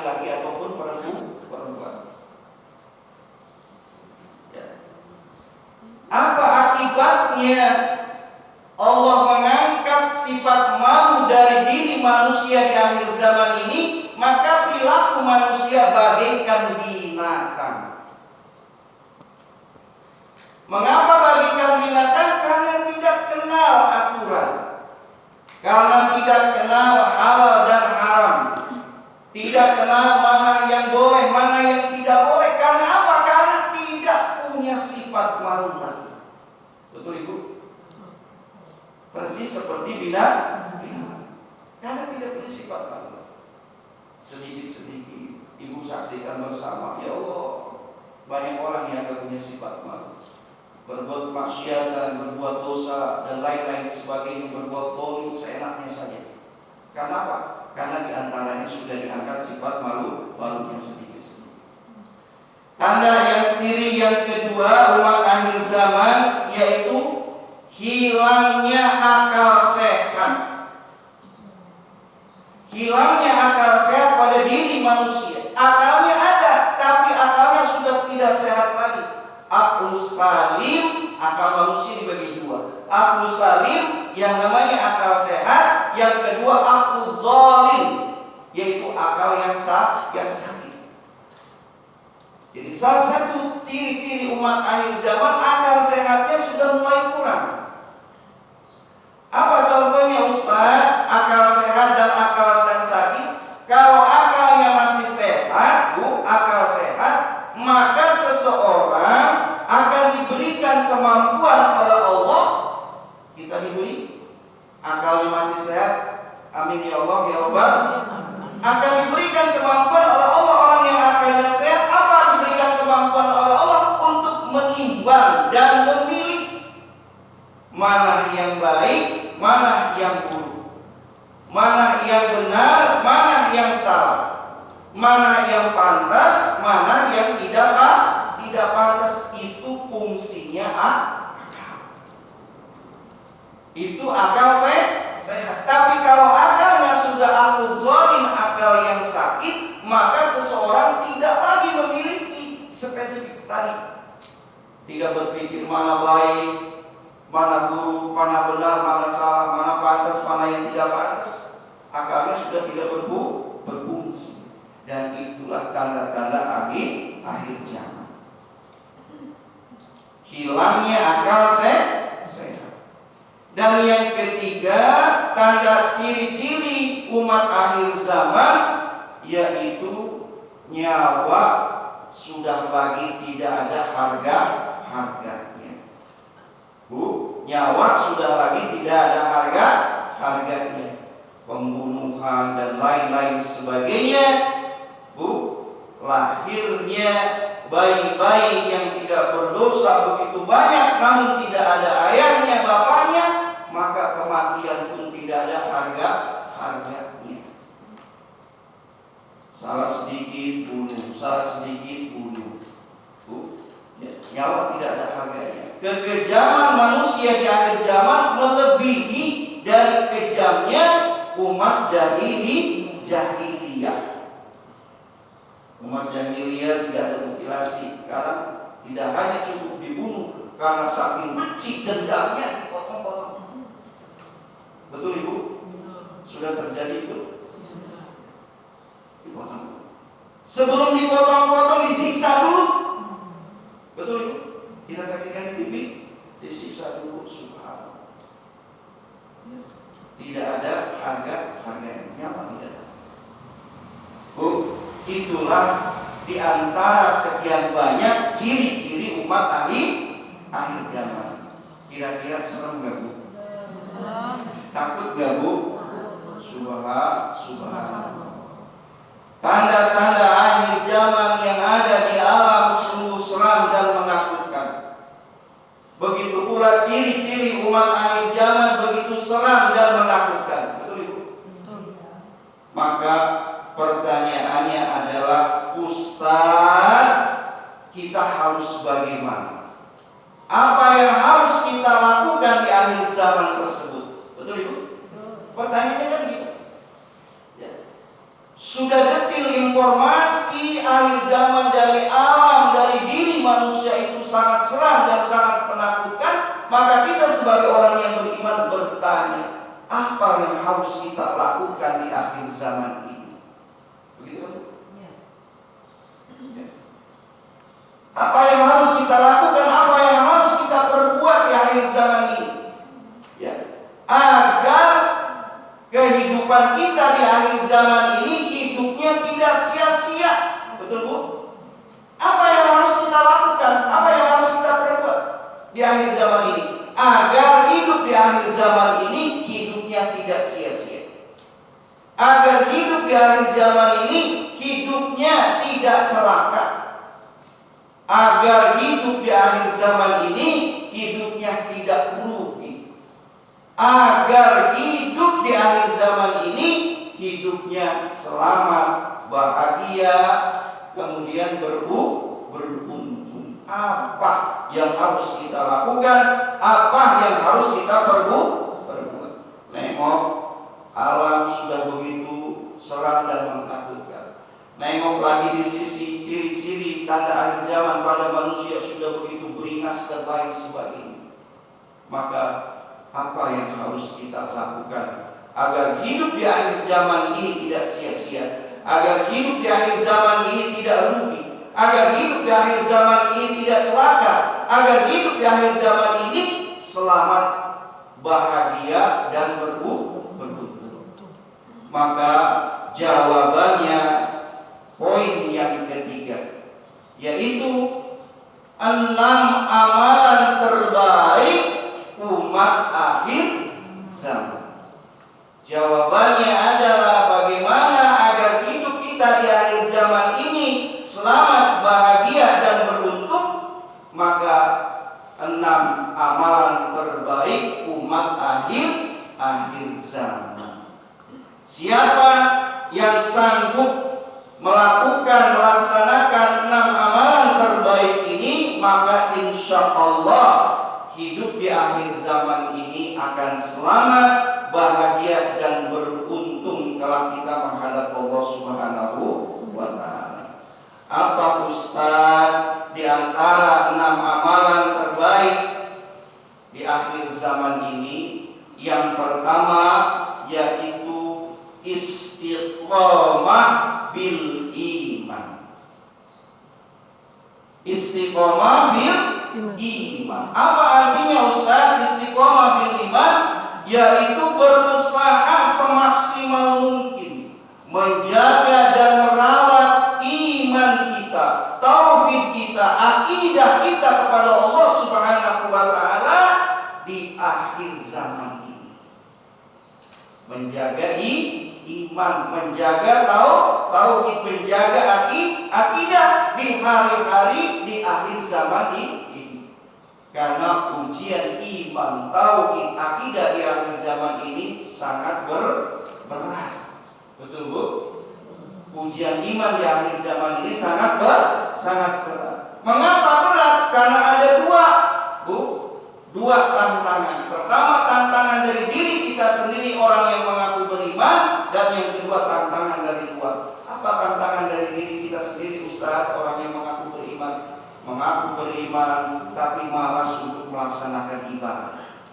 laki-laki ataupun perempuan. Ya. Apa akibatnya Allah mengangkat sifat malu dari diri manusia di akhir zaman ini? Maka perilaku manusia bagaikan binatang. Mengapa bagaikan binatang? Karena tidak kenal aturan, karena tidak kenal halal dan haram, tidak kenal mana yang boleh, mana yang tidak boleh. Karena apa? Karena tidak punya sifat malu lagi. Betul Ibu? Persis seperti binatang. Karena tidak punya sifat malu. Sedikit-sedikit Ibu saksikan bersama, ya Allah, banyak orang yang tidak punya sifat malu, berbuat kemaksiatan, berbuat dosa dan lain-lain sebagainya, berbuat zalim seenaknya saja. Karena apa? Karena diantaranya sudah diangkat sifat malunya sedikit-sedikit. Tanda yang ciri yang kedua umat akhir zaman yaitu hilangnya akal sehat. Hilangnya akal sehat pada diri manusia. Akalnya ada, tapi akalnya sudah tidak sehat lagi. Akal salim, akal manusia dibagi dua. Akal salim yang namanya akal sehat, yang kedua akal zalim, yaitu akal yang sakit. Jadi salah satu ciri-ciri umat akhir zaman, akal sehatnya sudah mulai kurang. Apa contohnya Ustaz? Akal sehat dan akal yang sakit. Kalau akalnya masih sehat, akal sehat, maka seseorang akan diberikan kemampuan oleh Allah. Kita diberi akalnya masih sehat, amin ya Allah ya Rabbal. Akan diberikan kemampuan oleh Allah. Orang yang akalnya sehat, apa diberikan kemampuan oleh Allah? Untuk menimbang dan memilih mana yang baik, mana yang buruk, mana yang benar, mana yang salah, mana yang pantas, mana yang tidak pantas. Itu fungsinya akal. Itu akal sehat. Tapi kalau akalnya sudah akal zalim, akal yang sakit, maka seseorang tidak lagi memiliki spesifik tadi. Tidak berpikir mana baik, mana buruk, mana benar, mana salah, mana pantas, mana yang tidak pantas. Akalnya sudah tidak berfungsi. Dan itulah tanda-tanda akhir zaman. Hilangnya akal sehat. Dan yang ketiga, tanda ciri-ciri umat akhir zaman yaitu nyawa sudah lagi tidak ada harganya. Nyawa sudah lagi tidak ada harganya. Pembunuhan dan lain-lain sebagainya. Lahirnya bayi-bayi yang tidak berdosa begitu banyak, namun tidak ada ayahnya, bapaknya, maka kematian pun tidak ada harganya. Salah sedikit bunuh, salah sedikit bunuh. Nyawa tidak ada harganya. Kekejaman manusia di akhir zaman melebihi dari kejamnya umat jahiliyah. Umat jahiliyah tidak ada mutilasi. Sekarang tidak hanya cukup dibunuh, karena saking benci dendamnya dipotong-potong. Betul Ibu? Sudah terjadi itu? Dipotong. Sebelum dipotong-potong disiksa dulu. Betul Ibu? Kita saksikan di TV, disiksa dulu. Subhanallah. Tidak ada harga nyawa, tidak ada. Itulah diantara sekian banyak ciri-ciri umat akhir zaman. Kira-kira serem gak Bu? Takut gak Bu? Subhanallah. Tanda-tanda akhir zaman yang ada di alam sungguh seram dan menakutkan. Begitu pula ciri-ciri umat akhir zaman begitu seram dan menakutkan. Betul Ibu? Maka pertanyaannya adalah, Ustaz, kita harus bagaimana? Apa yang harus kita lakukan di akhir zaman tersebut? Betul Ibu? Pertanyaannya kan gitu. Ya. sudah detil informasi akhir zaman dari alam, dari diri manusia itu sangat seram dan sangat menakutkan, maka kita sebagai orang yang beriman bertanya, apa yang harus kita lakukan di akhir zaman ini? Begitu kan? Apa yang harus kita lakukan, apa yang harus kita perbuat di akhir zaman ini, ya, agar kehidupan kita di akhir zaman ini hidupnya tidak sia-sia. Betul Bu? Apa yang harus kita lakukan, apa yang harus kita perbuat di akhir zaman ini, agar hidup di akhir zaman ini hidupnya tidak sia-sia, agar hidup di akhir zaman ini hidupnya tidak celaka, agar hidup di akhir zaman ini hidupnya tidak rugi, agar hidup di akhir zaman ini hidupnya selamat, bahagia, kemudian beruntung. Apa yang harus kita lakukan, apa yang harus kita perbuat? Nengok alam sudah begitu seram dan menakutkan. Nengok lagi di sisi ciri-ciri tanda akhir zaman pada manusia sudah begitu beringas dan lain sebagainya. Maka apa yang harus kita lakukan agar hidup di akhir zaman ini tidak sia-sia, agar hidup di akhir zaman ini tidak rugi, agar hidup di akhir zaman ini tidak celaka, agar hidup di akhir zaman ini selamat, bahagia dan beruntung? Maka jawabannya poin yang ketiga, yaitu 6 amalan terbaik umat akhir zaman. Jawabannya adalah bagaimana agar hidup kita di akhir zaman ini selamat, bahagia dan beruntung. Maka 6 amalan terbaik umat akhir zaman. Siapa yang sanggup melaksanakan 6 amalan terbaik ini, maka insya Allah hidup di akhir zaman ini akan selamat, bahagia dan beruntung kalau kita menghadap Allah Subhanahu wa ta'ala. Apa Ustaz di antara 6 amalan terbaik di akhir zaman ini? Yang pertama yaitu istiqomah bil iman. Istiqomah bil iman. Apa artinya Ustaz istiqomah bil iman? Yaitu berusaha semaksimal mungkin menjaga dan merawat iman kita, tauhid kita, akidah kita kepada Allah Subhanahu wa ta'ala di akhir zaman ini. Menjaga iman, menjaga tauhid, menjaga akidah di hari-hari di akhir zaman ini. Karena ujian iman, tauhid, akidah di akhir zaman ini sangat berat. Betul Bu? Ujian iman di akhir zaman ini sangat berat. Mengapa berat? Karena ada dua tantangan. Pertama, tantangan dari diri kita sendiri orang yang mengaku beriman, dan yang kedua tantangan dari luar. Apa tantangan dari diri kita sendiri Ustaz? Orang yang mengaku beriman tapi malas untuk melaksanakan ibadah.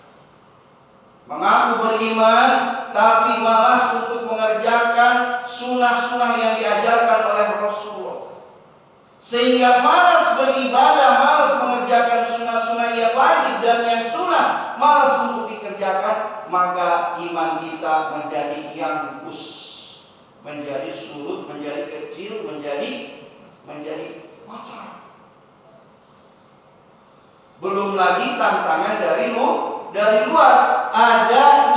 Mengaku beriman tapi malas untuk mengerjakan sunnah-sunnah yang diajarkan oleh Rasulullah, sehingga malas beribadah, malas mengerjakan sunnah-sunnah yang wajib dan yang sunnah, malas untuk dikerjakan. Maka iman kita menjadi yangkus, menjadi surut, menjadi kecil, menjadi kotor. Belum lagi tantangan dari luar. Ada